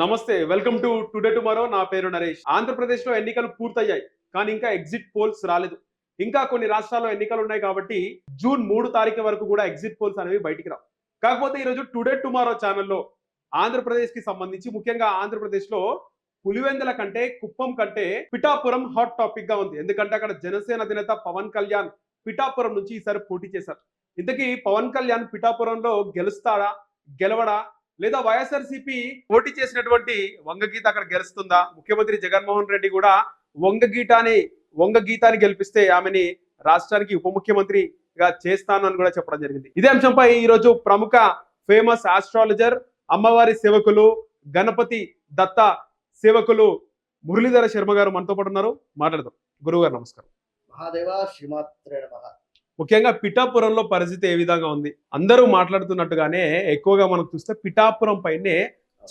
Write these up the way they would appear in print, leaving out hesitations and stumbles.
నమస్తే, welcome to today tomorrow. నా పేరు నరేష్. ఆంధ్రప్రదేశ్లో ఎన్నికలు పూర్తయ్యాయి, కానీ ఇంకా ఎగ్జిట్ పోల్స్ రాలేదు. ఇంకా కొన్ని రాష్ట్రాల్లో ఎన్నికలు ఉన్నాయి కాబట్టి జూన్ 3 తారీఖు వరకు కూడా ఎగ్జిట్ పోల్స్ అనేవి బయటికి రావు. కాకపోతే ఈరోజు టుడే టుమారో ఛానల్లో ఆంధ్రప్రదేశ్కి సంబంధించి, ముఖ్యంగా ఆంధ్రప్రదేశ్లో పులివెందుల కంటే కుప్పం కంటే పిఠాపురం హాట్ టాపిక్ గా ఉంది. ఎందుకంటే అక్కడ జనసేన అధినేత పవన్ కళ్యాణ్ పిఠాపురం నుంచి ఈసారి పోటీ చేశారు. ఇంతకీ పవన్ కళ్యాణ్ పిఠాపురంలో గెలుస్తాడా, గెలవడా, లేదా వైఎస్ఆర్సీపీ పోటీ చేసినటువంటి వంగగీత అక్కడ గెలుస్తుందా? ముఖ్యమంత్రి జగన్మోహన్ రెడ్డి కూడా వంగగీతాని గెలిపిస్తే ఆమెని రాష్ట్రానికి ఉప ముఖ్యమంత్రిగా చేస్తాను అని కూడా చెప్పడం జరిగింది. ఇదే అంశంపై ఈ రోజు ప్రముఖ ఫేమస్ ఆస్ట్రాలజర్, అమ్మవారి సేవకులు, గణపతి దత్త సేవకులు మురళీధర శర్మ గారు మనతో పాటు ఉన్నారు. మాట్లాడదాం. గురువు గారు నమస్కారం. మహాదేవ శ్రీమాత్రే నమః. ముఖ్యంగా పిఠాపురంలో పరిస్థితి ఏ విధంగా ఉంది? అందరూ మాట్లాడుతున్నట్టుగానే ఎక్కువగా మనం చూస్తే పిఠాపురం పైనే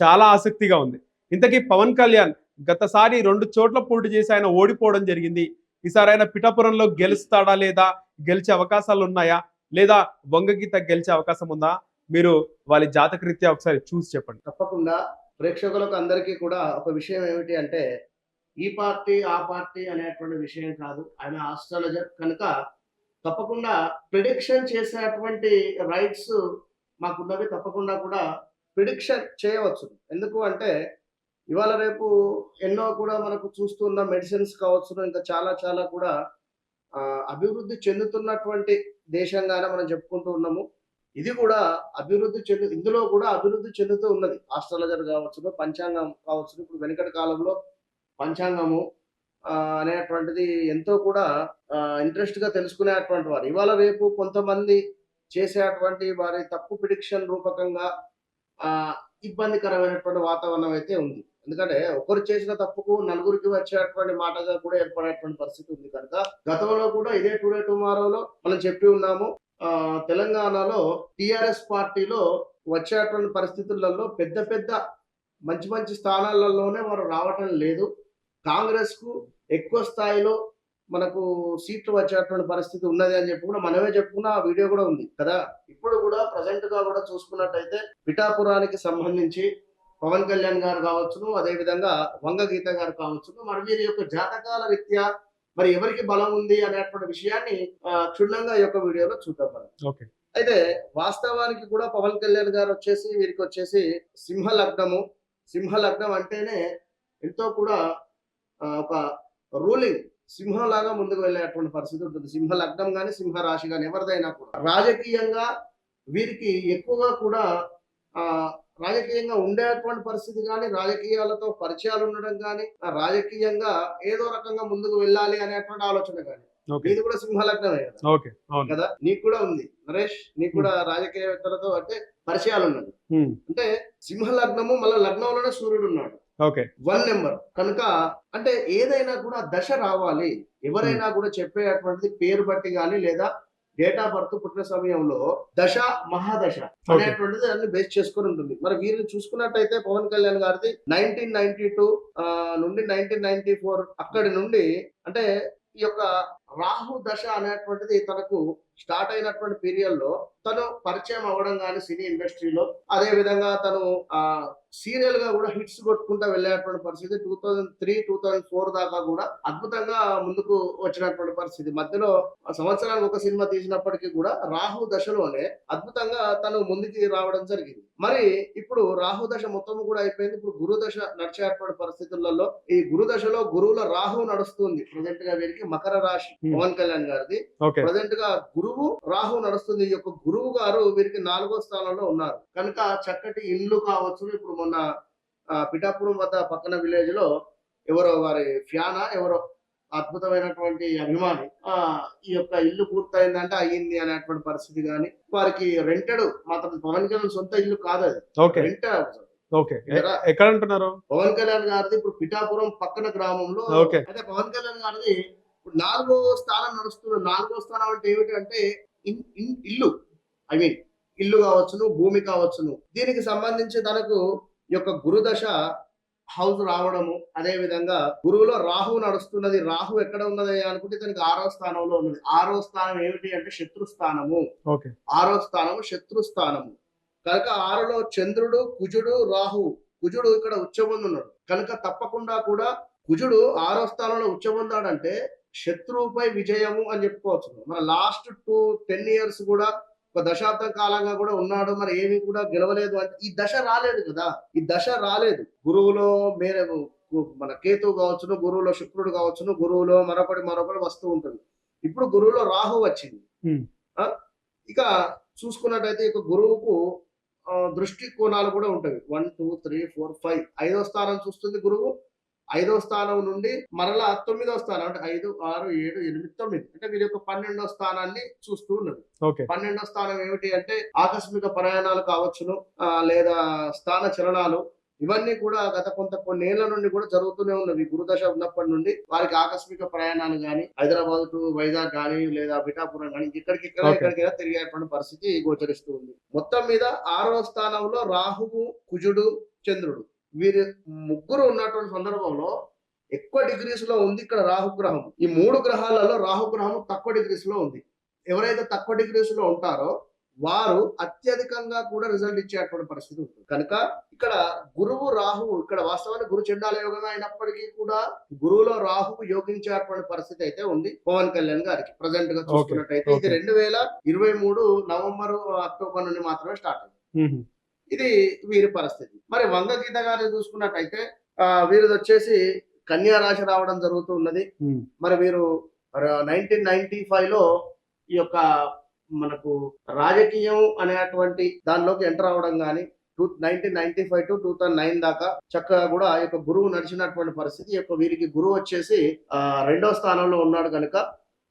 చాలా ఆసక్తిగా ఉంది. ఇంతకీ పవన్ కళ్యాణ్ గతసారి 2 చోట్ల పోటీ చేసి ఆయన ఓడిపోవడం జరిగింది. ఈసారి ఆయన పిఠాపురంలో గెలుస్తాడా, లేదా గెలిచే అవకాశాలు ఉన్నాయా, లేదా వంగగీత గెలిచే అవకాశం ఉందా? మీరు వాళ్ళ జాతకరీత్యా ఒకసారి చూసి చెప్పండి. తప్పకుండా ప్రేక్షకులకు అందరికీ కూడా ఒక విషయం ఏమిటి అంటే, ఈ పార్టీ ఆ పార్టీ అనేటువంటి విషయం కాదు. ఆయన ఆస్ట్రాలజర్ కనుక తప్పకుండా ప్రిడిక్షన్ చేసేటువంటి రైట్స్ మాకున్నవి. తప్పకుండా కూడా ప్రిడిక్షన్ చేయవచ్చు. ఎందుకు అంటే ఇవాళ రేపు ఎన్నో కూడా మనకు చూస్తున్న మెడిసిన్స్ కావచ్చు, ఇంకా చాలా చాలా కూడా అభివృద్ధి చెందుతున్నటువంటి దేశంగానే మనం చెప్పుకుంటూ ఉన్నాము. ఇది కూడా ఇందులో కూడా అభివృద్ధి చెందుతూ ఉన్నది. ఆస్ట్రాలజర్ కావచ్చు, పంచాంగం కావచ్చు. ఇప్పుడు వెనుకటి కాలంలో పంచాంగము అనేటువంటిది ఎంతో కూడా ఇంట్రెస్ట్ గా తెలుసుకునేటువంటి వారు. ఇవాళ రేపు కొంతమంది చేసేటువంటి వారి తప్పు ప్రిడిక్షన్ రూపకంగా ఇబ్బందికరమైనటువంటి వాతావరణం అయితే ఉంది. ఎందుకంటే ఒకరు చేసిన తప్పుకు నలుగురికి వచ్చేటువంటి మాటగా కూడా ఏర్పడేటువంటి పరిస్థితి ఉంది. కనుక గతంలో కూడా ఇదే టుడే టుమారోలో మనం చెప్పి ఉన్నాము. తెలంగాణలో టిఆర్ఎస్ పార్టీలో వచ్చేటువంటి పరిస్థితులలో పెద్ద పెద్ద మంచి మంచి స్థానాలలోనే వారు రావటం లేదు. కాంగ్రెస్ కు ఎక్కువ స్థాయిలో మనకు సీట్లు వచ్చేటువంటి పరిస్థితి ఉన్నది అని చెప్పి కూడా మనమే చెప్పుకున్న ఆ వీడియో కూడా ఉంది కదా. ఇప్పుడు కూడా ప్రజెంట్ గా కూడా చూసుకున్నట్టయితే పిఠాపురానికి సంబంధించి పవన్ కళ్యాణ్ గారు కావచ్చును, అదే విధంగా వంగగీత గారు కావచ్చును, మరి వీరి యొక్క జాతకాల రీత్యా మరి ఎవరికి బలం ఉంది అనేటువంటి విషయాన్ని క్షుణ్ణంగా ఈ యొక్క వీడియోలో చూద్దాం మనం. అయితే వాస్తవానికి కూడా పవన్ కళ్యాణ్ గారు వచ్చేసి వీరికి వచ్చేసి సింహ లగ్నం అంటేనే ఎంతో కూడా ఒక రూలింగ్ సింహం లాగా ముందుకు వెళ్ళేటువంటి పరిస్థితి ఉంటుంది. సింహ లగ్నం కానీ సింహ రాశి కానీ ఎవరిదైనా కూడా రాజకీయంగా వీరికి ఎక్కువగా కూడా రాజకీయంగా ఉండేటువంటి పరిస్థితి కానీ, రాజకీయాలతో పరిచయాలు ఉండడం కానీ, రాజకీయంగా ఏదో రకంగా ముందుకు వెళ్ళాలి అనేటువంటి ఆలోచన కానీ, ఇది కూడా సింహ లగ్నమే కదా. నీకు కూడా ఉంది నరేష్, నీకు కూడా రాజకీయవేత్తలతో అంటే పరిచయాలు ఉన్నది. అంటే సింహ లగ్నము, మళ్ళీ లగ్నంలోనే సూర్యుడు ఉన్నాడు. 1 నెంబర్ కనుక అంటే ఏదైనా కూడా దశ రావాలి. ఎవరైనా కూడా చెప్పేటువంటిది పేరు బట్టి కానీ, లేదా డేట్ ఆఫ్ బర్త్ పుట్టిన సమయంలో దశ మహాదశ అనేటువంటిది అన్ని బేస్ చేసుకొని ఉంటుంది. మరి వీరిని చూసుకున్నట్టయితే పవన్ కళ్యాణ్ గారిది 1992 నుండి 1994 అక్కడి నుండి అంటే ఈ యొక్క రాహు దశ అనేటువంటిది తనకు స్టార్ట్ అయినటువంటి పీరియడ్ లో తను పరిచయం అవ్వడం కానీ సినీ ఇండస్ట్రీలో, అదే విధంగా తను సీరియల్ గా కూడా హిట్స్ కొట్టుకుంటా వెళ్ళేటువంటి పరిస్థితి. 2003-2004 దాకా కూడా అద్భుతంగా ముందుకు వచ్చినటువంటి పరిస్థితి. మధ్యలో సంవత్సరానికి ఒక సినిమా తీసినప్పటికీ కూడా రాహు దశలోనే అద్భుతంగా తను ముందుకి రావడం జరిగింది. మరి ఇప్పుడు రాహు దశ మొత్తం కూడా అయిపోయింది. ఇప్పుడు గురు దశ నడిచేటువంటి పరిస్థితులలో ఈ గురు దశలో గురువుల రాహు నడుస్తుంది. ప్రజెంట్ గా వీరికి మకర రాశి పవన్ కళ్యాణ్ గారిది. ప్రజెంట్ గా గురువు రాహు నడుస్తుంది. ఈ యొక్క గురువు గారు వీరికి 4వ స్థానంలో ఉన్నారు. కనుక చక్కటి ఇల్లు కావచ్చు. ఇప్పుడు మొన్న పిఠాపురం వద్ద పక్కన విలేజ్ లో ఎవరో వారి ఎవరో అద్భుతమైనటువంటి అభిమాని ఈ యొక్క ఇల్లు పూర్తయిందంటే అయ్యింది అనేటువంటి పరిస్థితి కానీ, వారికి రెంటెడ్ మాత్రం పవన్ కళ్యాణ్ సొంత ఇల్లు కాదు, అది రెంటెడ్. ఎక్కడ అంటున్నారు? పవన్ కళ్యాణ్ గారిది ఇప్పుడు పిఠాపురం పక్కన గ్రామంలో. అయితే పవన్ కళ్యాణ్ గారిది ఇప్పుడు 4వ స్థానం నడుస్తుంది. 4వ స్థానం అంటే ఏమిటి అంటే ఇల్లు, ఇల్లు కావచ్చును, భూమి కావచ్చును. దీనికి సంబంధించి తనకు ఈ యొక్క గురుదశ హౌస్ రావడము, అదే విధంగా గురువులో రాహు నడుస్తున్నది. రాహు ఎక్కడ ఉన్నది అనుకుంటే తనకి 6వ స్థానంలో ఉన్నది. 6వ స్థానం ఏమిటి అంటే శత్రుస్థానము. 6వ స్థానము శత్రుస్థానము కనుక 6లో చంద్రుడు, కుజుడు, రాహు కుజుడు ఇక్కడ ఉచ్చబొందున్నాడు కనుక తప్పకుండా కూడా కుజుడు 6వ స్థానంలో ఉచ్చబొందాడంటే శత్రువుపై విజయము అని చెప్పుకోవచ్చు. మన లాస్ట్ 10 years కూడా ఒక దశాబ్దం కాలంగా కూడా ఉన్నాడు, మరి ఏమి కూడా గెలవలేదు అంటే ఈ దశ రాలేదు కదా, ఈ దశ రాలేదు. గురువులో మన కేతువు కావచ్చును, గురువులో శుక్రుడు కావచ్చును, గురువులో మరొకటి వస్తూ ఉంటుంది. ఇప్పుడు గురువులో రాహు వచ్చింది. ఇక చూసుకున్నట్టయితే ఇక గురువుకు దృష్టి కోణాలు కూడా ఉంటాయి. 1 2 3 4 5 5వ స్థానం చూస్తుంది గురువు. 5వ స్థానం నుండి మరలా 9వ స్థానం అంటే 5 6 7 8 9 అంటే వీరి యొక్క 12వ స్థానాన్ని చూస్తూ ఉన్నది. 12వ స్థానం ఏమిటి అంటే ఆకస్మిక ప్రయాణాలు కావచ్చును, లేదా స్థాన చలనాలు, ఇవన్నీ కూడా గత కొన్నేళ్ల నుండి కూడా జరుగుతూనే ఉన్నవి. గురుదశ ఉన్నప్పటి నుండి వారికి ఆకస్మిక ప్రయాణాలు కానీ హైదరాబాద్ టు వైజాగ్ కానీ లేదా పిఠాపురం కానీ ఎక్కడికైనా తిరిగేటువంటి పరిస్థితి గోచరిస్తూ ఉంది. మొత్తం మీద 6వ స్థానంలో రాహువు, కుజుడు, చంద్రుడు వీరి ముగ్గురు ఉన్నటువంటి సందర్భంలో ఎక్కువ డిగ్రీస్ లో ఉంది ఇక్కడ రాహుగ్రహం. ఈ 3 గ్రహాలలో రాహుగ్రహం తక్కువ డిగ్రీస్ లో ఉంది. ఎవరైతే తక్కువ డిగ్రీస్ లో ఉంటారో వారు అత్యధికంగా కూడా రిజల్ట్ ఇచ్చేటువంటి పరిస్థితి ఉంటుంది. కనుక ఇక్కడ గురువు రాహువు ఇక్కడ వాస్తవానికి గురు చండాల యోగంగా అయినప్పటికీ కూడా గురువులో రాహువు యోగించేటువంటి పరిస్థితి అయితే ఉంది పవన్ కళ్యాణ్ గారికి. ప్రజెంట్ గా చూసుకున్నట్టయితే ఇది 2023 నవంబర్ అక్టోబర్ నుండి మాత్రమే స్టార్ట్ అయింది. ఇది వీరి పరిస్థితి. మరి వంగ గీత గారిని చూసుకున్నట్టయితే వీరిది వచ్చేసి కన్యా రాశి రావడం జరుగుతూ ఉన్నది. మరి వీరు 1995 లో ఈ యొక్క మనకు రాజకీయం అనేటువంటి దానిలోకి ఎంటర్ అవడం కానీ 1995 to 2009 దాకా చక్కగా కూడా ఈ యొక్క గురువు నడిచినటువంటి పరిస్థితి. ఈ యొక్క వీరికి గురువు వచ్చేసి 2వ స్థానంలో ఉన్నాడు కనుక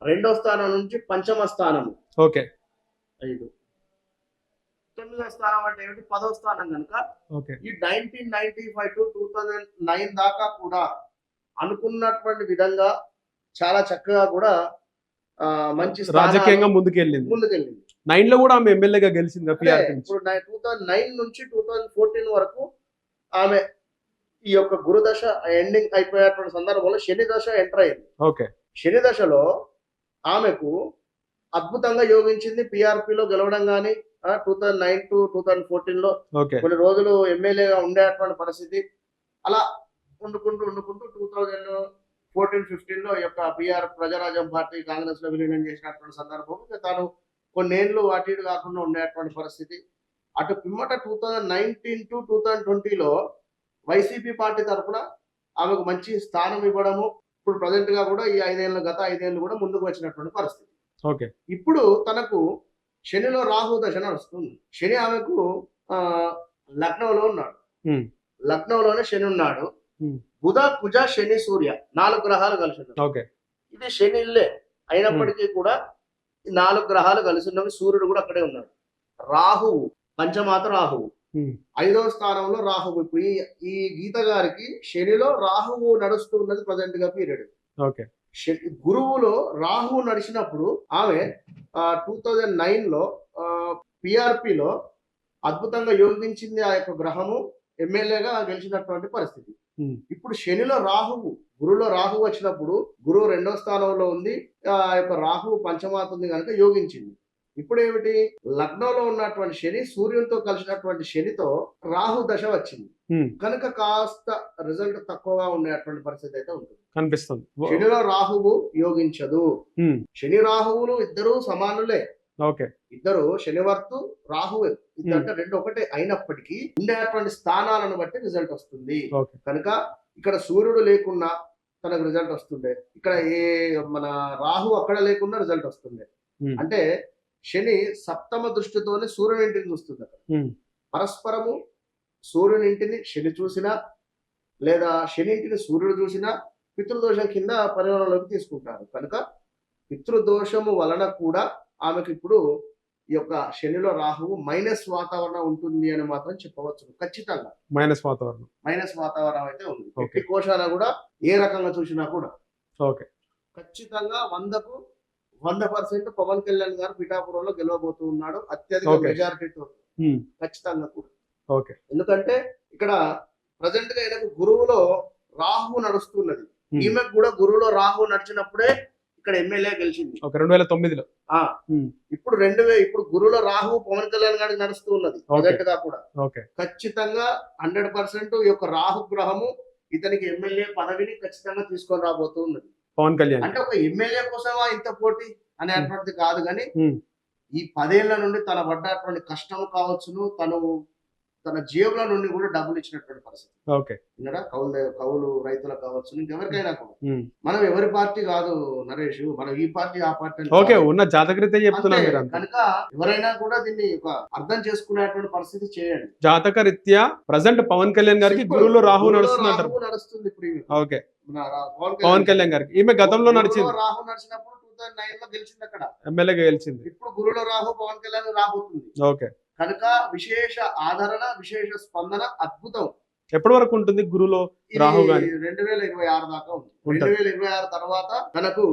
2వ స్థానం నుంచి 5వ స్థానము 5 9వ స్థానం అంటే ఏమిటి 10వ స్థానం కనుక ఈ 1995 to 2009 దాకా కూడా అనుకున్నటువంటి విధంగా చాలా చక్కగా కూడా మంచి రాజకీయంగా ముందుకెళ్ళింది. 9 లో కూడా ఆమె ఎమ్మెల్యేగా గెలిచింది. ఇప్పుడు 2009 నుంచి 2014 వరకు ఆమె ఈ యొక్క గురుదశ ఎండింగ్ అయిపోయేటువంటి సందర్భంలో శని దశ ఎంటర్ అయింది. శని దశలో ఆమెకు అద్భుతంగా యోగించింది. పిఆర్పిలో గెలవడం కానీ 2009 to 2014 లో కొన్ని రోజులు ఎమ్మెల్యేగా ఉండేటువంటి పరిస్థితి. అలా వండుకుంటూ 2014-15 లో యొక్క బిఆర్ ప్రజారాజ్యం పార్టీ కాంగ్రెస్ లో విలీనం చేసినటువంటి సందర్భం తాను కొన్నేళ్లు అటు ఇటు కాకుండా ఉండేటువంటి పరిస్థితి. అటు పిమ్మట 2019 to 2020 లో వైసీపీ పార్టీ తరఫున ఆమెకు మంచి స్థానం ఇవ్వడము. ఇప్పుడు ప్రజెంట్ గా కూడా ఈ గత 5 ఏళ్ళు కూడా ముందుకు వచ్చినటువంటి పరిస్థితి. ఇప్పుడు తనకు శనిలో రాహు దశ నడుస్తుంది. శని ఆమెకు లగ్నంలో ఉన్నాడు. లగ్నంలోనే శని ఉన్నాడు. బుధ, కుజ, శని, సూర్య 4 గ్రహాలు కలిసి ఉన్నాయి. ఇది శని ఇల్లే అయినప్పటికీ కూడా 4 గ్రహాలు కలిసి ఉన్నవి. సూర్యుడు కూడా అక్కడే ఉన్నాడు. రాహువు పంచమాత రాహువు 5వ స్థానంలో రాహువు. ఇప్పుడు ఈ గీత గారికి శనిలో రాహువు నడుస్తున్నది ప్రజెంట్ గా పీరియడ్. గురువులో రాహువు నడిచినప్పుడు ఆమె 2009 లో పిఆర్పిలో అద్భుతంగా యోగించింది. ఆ యొక్క గ్రహము ఎమ్మెల్యేగా గెలిచినటువంటి పరిస్థితి. ఇప్పుడు శనిలో రాహువు, గురువులో రాహువు వచ్చినప్పుడు గురువు 2వ స్థానంలో ఉంది. ఆ యొక్క రాహువు పంచమాత ఉంది కనుక యోగించింది. ఇప్పుడు ఏమిటి లగ్నంలో ఉన్నటువంటి శని సూర్యునితో కలిసినటువంటి శనితో రాహు దశ వచ్చింది కనుక కాస్త రిజల్ట్ తక్కువగా ఉండేటువంటి పరిస్థితి అయితే ఉంటుంది కనిపిస్తుంది. శనిలో రాహువు యోగించదు. శని రాహువులు ఇద్దరు సమానులే. ఇద్దరు శనివర్తు రాహువు ఇద్దరు రెండు ఒకటే అయినప్పటికీ ఉండేటువంటి స్థానాలను బట్టి రిజల్ట్ వస్తుంది. కనుక ఇక్కడ సూర్యుడు లేకున్నా తనకు రిజల్ట్ వస్తుండే, ఇక్కడ మన రాహు అక్కడ లేకున్నా రిజల్ట్ వస్తుండే. అంటే శని సప్తమ దృష్టితోనే సూర్యుని ఇంటిని చూస్తుంది. అక్కడ పరస్పరము సూర్యుని ఇంటిని శని చూసినా లేదా శని ఇంటిని సూర్యుడు చూసినా పితృదోషం కింద పరిగణలోకి తీసుకుంటారు. కనుక పితృదోషము వలన కూడా ఆమెకు ఇప్పుడు ఈ యొక్క శనిలో రాహువు మైనస్ వాతావరణం ఉంటుంది అని మాత్రం చెప్పవచ్చు. ఖచ్చితంగా మైనస్ వాతావరణం అయితే ఉంది. వ్యక్తి కోశాన కూడా ఏ రకంగా చూసినా కూడా ఖచ్చితంగా 100% పవన్ కళ్యాణ్ గారు పిఠాపురంలో గెలవబోతూ ఉన్నాడు అత్యధిక మెజారిటీతో. ఖచ్చితంగా కూడా ఎందుకంటే ఇక్కడ ప్రజెంట్ గా ఈయనకు గురువులో రాహు నడుస్తున్నది. ఈమెకు కూడా గురువులో రాహు నడిచినప్పుడే ఇక్కడ ఎమ్మెల్యే గెలిచింది. ఓకే 2009లో. ఆ ఇప్పుడు ఇప్పుడు గురువుల రాహు పవన్ కళ్యాణ్ గారికి నడుస్తూ ఉన్నది ప్రజెంట్ గా కూడా. ఓకే ఖచ్చితంగా 100% ఈ యొక్క రాహు గ్రహము ఇతనికి ఎమ్మెల్యే పదవిని ఖచ్చితంగా తీసుకొని రాబోతూ ఉన్నది. పవన్ కళ్యాణ్ అంటే ఒక ఎమ్మెల్యే కోసమా ఇంత పోటీ అనేటువంటిది కాదు, కానీ ఉమ్. ఈ 10 ఏళ్ల నుండి తన పడ్డటువంటి కష్టం కావచ్చును, తన జేబుల నుండి కూడా డబ్బులు ఇచ్చినటువంటి పరిస్థితి. ఓకే విన్నారా? కౌలు రైతులకు కావచ్చు, ఇంకెవరికైనా కూడా. ఉమ్. మనం ఎవరి పార్టీ కాదు నరేష్, మనం ఈ పార్టీ ఆ పార్టీ అని ఓకే కాదు. ఉన్న జాతకరీత్యా చెప్తున్నా అంతే. మీరు అంతా. కనుక ఎవరైనా కూడా దీన్ని ఒక అర్థం చేసుకునేటువంటి పరిస్థితి చేయండి. జాతక రీత్యా ప్రజెంట్ పవన్ కళ్యాణ్ గారికి ఇప్పుడు గురువులో రాహు గురువులో నడుస్తుంది అంటారు. రాహు నడుస్తుంది ఇప్పుడు ఈమె. ఓకే మన పవన్ పవన్ కళ్యాణ్ గారికి ఈమె గతంలో గురువులో నడిచింది, రాహు నడిచినప్పుడు 2009 లో గెలిచింది అక్కడ. ఎమ్మెల్యేగా గెలిచింది. ఇప్పుడు గురువులో రాహు పవన్ కళ్యాణ్ రాబోతుంది. ఓకే కనుక విశేష ఆదరణ, విశేష స్పందన అద్భుతం. ఎప్పటి వరకు ఉంటుంది గురువులో ఇది రాహు గాని? 2026 దాకా ఉంది. ఉంటది. 2026 తర్వాత తనకు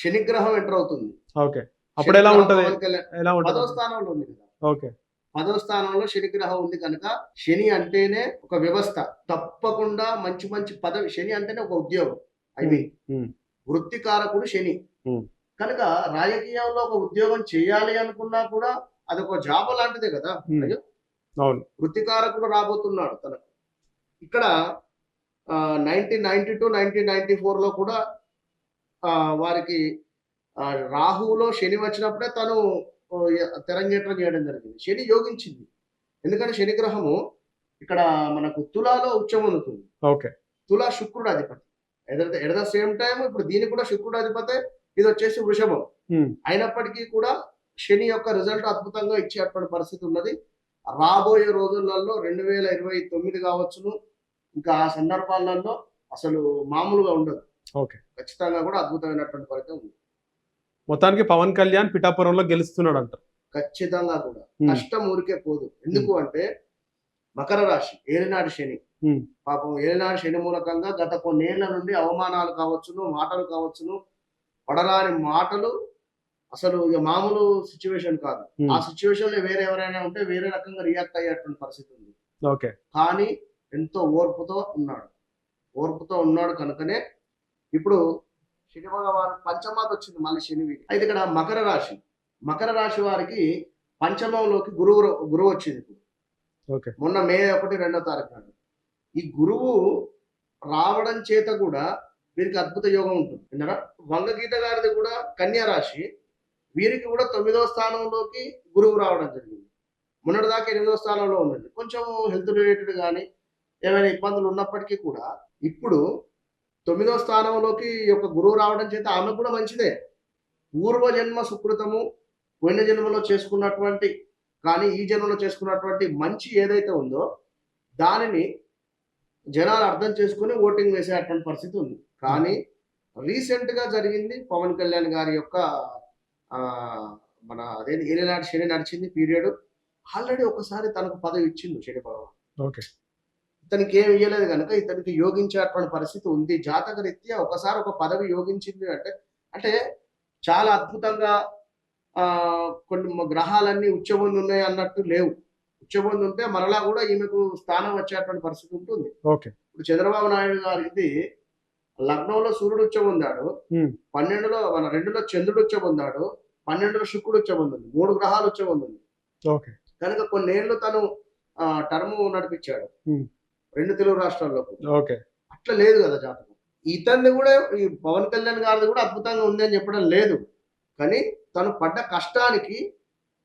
శనిగ్రహం ఎంటర్ అవుతుంది. ఓకే అప్పుడు ఎలా శనిగ్రహం ఉంటది? పవన్ కళ్యాణ్ ఎలా 10వ ఉంటది? స్థానంలో ఉంది కదా. ఓకే 10వ స్థానంలో శనిగ్రహం ఉంది కనుక శని అంటేనే ఒక వ్యవస్థ. తప్పకుండా మంచి మంచి పదవి. శని అంటేనే ఒక ఉద్యోగం. ఐ మీన్ ఉమ్. వృత్తికారకుడు శని. ఉమ్. కనుక రాజకీయంలో ఒక ఉద్యోగం చేయాలి అనుకున్నా కూడా అదొక జాబ్ లాంటిదే కదా. ఉమ్. అయ్యో, అవును వృత్తికారకుడు రాబోతున్నాడు తనకు. ఇక్కడ 1992, 1994 లో కూడా వారికి రాహువులో శని వచ్చినప్పుడే తను తెరంగేట్రం చేయడం జరిగింది. శని యోగించింది. ఎందుకంటే శని గ్రహము ఇక్కడ మనకు తులాలో ఉచ్చం అందుతుంది. ఓకే తులా శుక్రుడు అధిపతి. ఎట్ ద సేమ్ టైం ఇప్పుడు దీనికి కూడా శుక్రుడు అధిపతి. ఇది వచ్చేసి వృషభం. ఉమ్. అయినప్పటికీ కూడా శని యొక్క రిజల్ట్ అద్భుతంగా ఇచ్చేటువంటి పరిస్థితి ఉన్నది. రాబోయే రోజులలో 2029 కావచ్చును, ఇంకా ఆ సందర్భాలలో అసలు మామూలుగా ఉండదు. ఓకే ఖచ్చితంగా కూడా అద్భుతమైనటువంటి ఫలితం ఉంది. మొత్తానికి పవన్ కళ్యాణ్ పిఠాపురంలో గెలుస్తున్నాడు అంటారు. ఖచ్చితంగా కూడా ఉమ్. కష్టం ఊరికే పోదు. ఎందుకు అంటే మకర రాశి ఏలినాడు శని. ఉమ్. పాపం ఏలినాడు శని మూలకంగా గత కొన్నేళ్ల నుండి అవమానాలు కావచ్చును, మాటలు కావచ్చును, పడరాని మాటలు. అసలు ఇక మామూలు సిచ్యువేషన్ కాదు. ఉమ్. ఆ సిచ్యువేషన్ లో వేరే ఎవరైనా ఉంటే వేరే రకంగా రియాక్ట్ అయ్యేటువంటి పరిస్థితి ఉంది. ఓకే కానీ ఎంతో ఓర్పుతో ఉన్నాడు కనుకనే ఇప్పుడు శని భగవాన్ పంచమాత వచ్చింది మళ్ళీ శనివి. అయితే ఇక్కడ మకర రాశి వారికి పంచమంలోకి గురువు వచ్చింది ఇప్పుడు. ఓకే మొన్న మే 1, 2వ తారీఖు నాడు ఈ గురువు రావడం చేత కూడా వీరికి అద్భుత యోగం ఉంటుంది. విన్నారా? వంగగీత గారిది కూడా కన్యా రాశి. వీరికి కూడా 9వ స్థానంలోకి గురువు రావడం జరిగింది. మొన్నటి దాకా 8వ స్థానంలో ఉన్నది. కొంచెం హెల్త్ రిలేటెడ్ కానీ ఏమైనా ఇబ్బందులు ఉన్నప్పటికీ కూడా ఇప్పుడు 9వ స్థానంలోకి ఈ యొక్క గురువు రావడం చేత ఆమె కూడా మంచిదే. పూర్వజన్మ సుకృతము, పోయిన జన్మలో చేసుకున్నటువంటి కానీ ఈ జన్మలో చేసుకున్నటువంటి మంచి ఏదైతే ఉందో దానిని జనాలు అర్థం చేసుకుని ఓటింగ్ వేసేటువంటి పరిస్థితి ఉంది. కానీ రీసెంట్ గా జరిగింది పవన్ కళ్యాణ్ గారి యొక్క మన అదే ఏలినాటి శని నడిచింది పీరియడ్. ఆల్రెడీ ఒకసారి తనకు పదవి ఇచ్చిండు శని భగవాన్. ఓకే ఇతనికి ఏమి ఇయ్యలేదు కనుక ఇతనికి యోగించేటువంటి పరిస్థితి ఉంది. జాతక రీత్యా ఒకసారి ఒక పదవి యోగించింది అంటే చాలా అద్భుతంగా కొన్ని గ్రహాలన్నీ ఉచ్చబొంది ఉన్నాయి అన్నట్టు లేవు. ఉచ్చబొంది ఉంటే మరలా కూడా ఈమెకు స్థానం వచ్చేటువంటి పరిస్థితి ఉంటుంది. ఓకే ఇప్పుడు చంద్రబాబు నాయుడు గారికి లగ్నంలో సూర్యుడు ఉచ్చబొందాడు, 12లో 2లో చంద్రుడు ఉచ్చబొందాడు, 12లో శుక్రుడు ఉచ్చబొంది, 3 గ్రహాలు ఉచ్చబొంది. ఓకే కనుక కొన్నేళ్లు తను టర్మ్ నడిపించాడు 2 తెలుగు రాష్ట్రాల్లో. ఓకే అట్లా లేదు కదా జాతకం. ఇతన్ని కూడా ఈ పవన్ కళ్యాణ్ గారిది కూడా అద్భుతంగా ఉంది అని చెప్పడం లేదు, కానీ తను పడ్డ కష్టానికి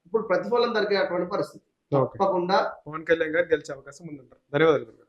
ఇప్పుడు ప్రతిఫలం దొరికేటువంటి పరిస్థితి. తప్పకుండా పవన్ కళ్యాణ్ గారు గెలిచే అవకాశం ఉందంటారు. ధన్యవాదాలు.